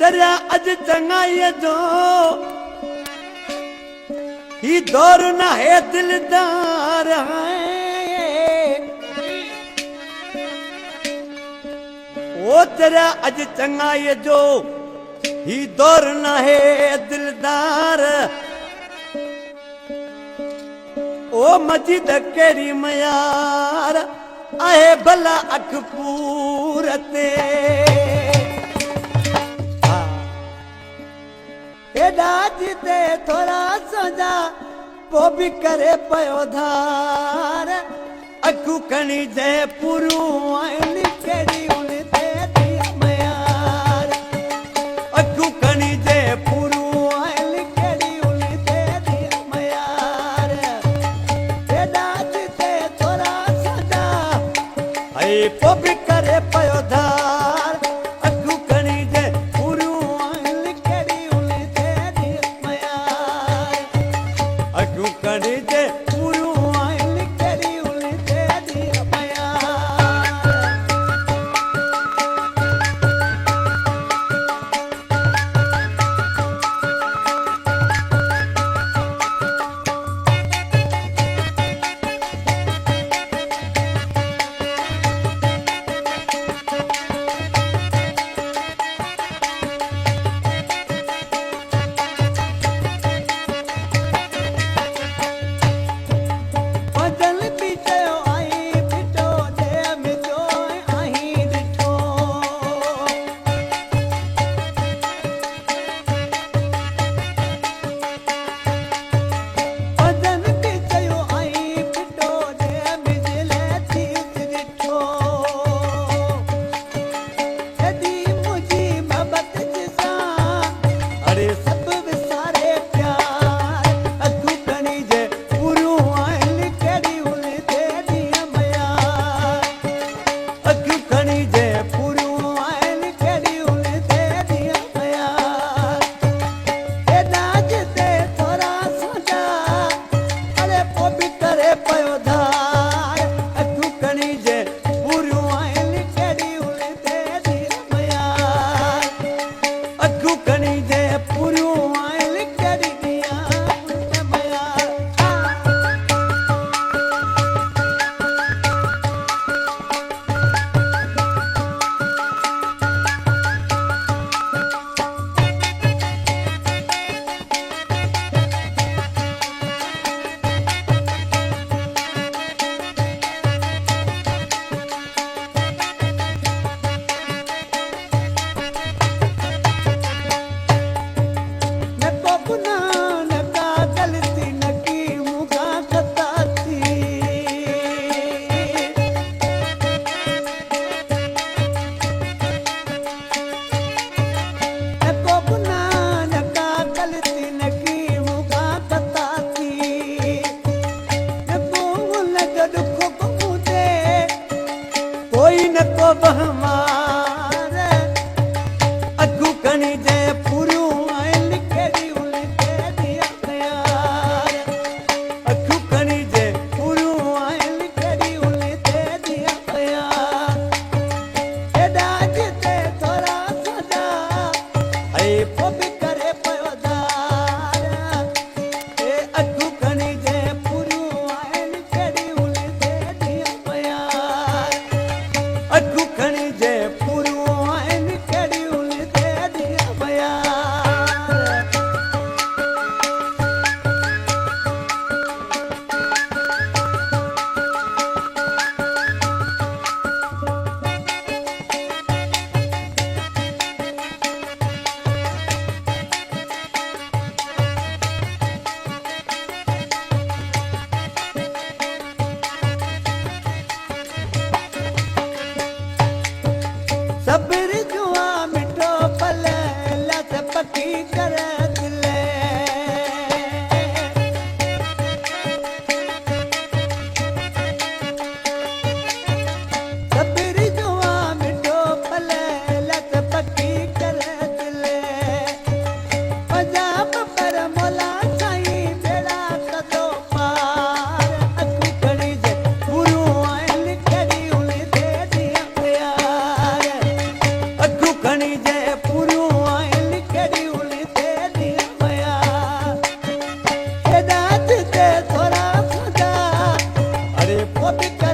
तेरा अज चंगाई जो ही दौर ना है दिलदार है ओ तेरा अज चंगाई जो ही दौर ना है दिलदार ओ मजिद केरी मयार आहे भला अखपूरते एडा जिते थोड़ा सजा वो भी करे पयो धार अखू कणी जय पुरू आइली केरी उनते दिया मयार अखू कणी जय पुरू आइली केरी उनते दिया मयार एडा जिते थोड़ा सजा ऐ वो भी करे पयो धार अखू कणी जय पुरू आइली केरी उनते दिया मयार अखू कणी जय पुरू आइली केरी उनते दिया मयार बदल भी चयो आई बिटो जे मिटो आई डिठो बदल भी चयो आई बिटो जे मिजले चीज डिठो यदि मुझी मोहब्बत जिसा अरे सब विसारे प्यार अखू कणी जे पुरू आइली केरी उनते दिया मयार अखू कणी जे पुरू आइली केरी उनते दिया मयार एडा जिते थोड़ा सजा अरे वो भी करे पयो धार अखू कणी जे पुरू आइली केरी उनते दिया मयार अखू कणी जे पुरू आइली केरी दिया उनते मयार नको गुनाह नका गलती नकी मुगा खताती नको गुनाह नका गलती नकी मुगा खताती नको लग दुख को दे कोई नको बहमार अखू कणी जे पुरू आइली केरी उनते दिया मयार अखू कणी जे पुरू आइली केरी उनते दिया मयार एडा जिते थोड़ा सजा ऐ वो भी करे पयो धार ए अखू कणी जे पुरू आइली केरी उनते दिया मयार अखू कणी जे वो बि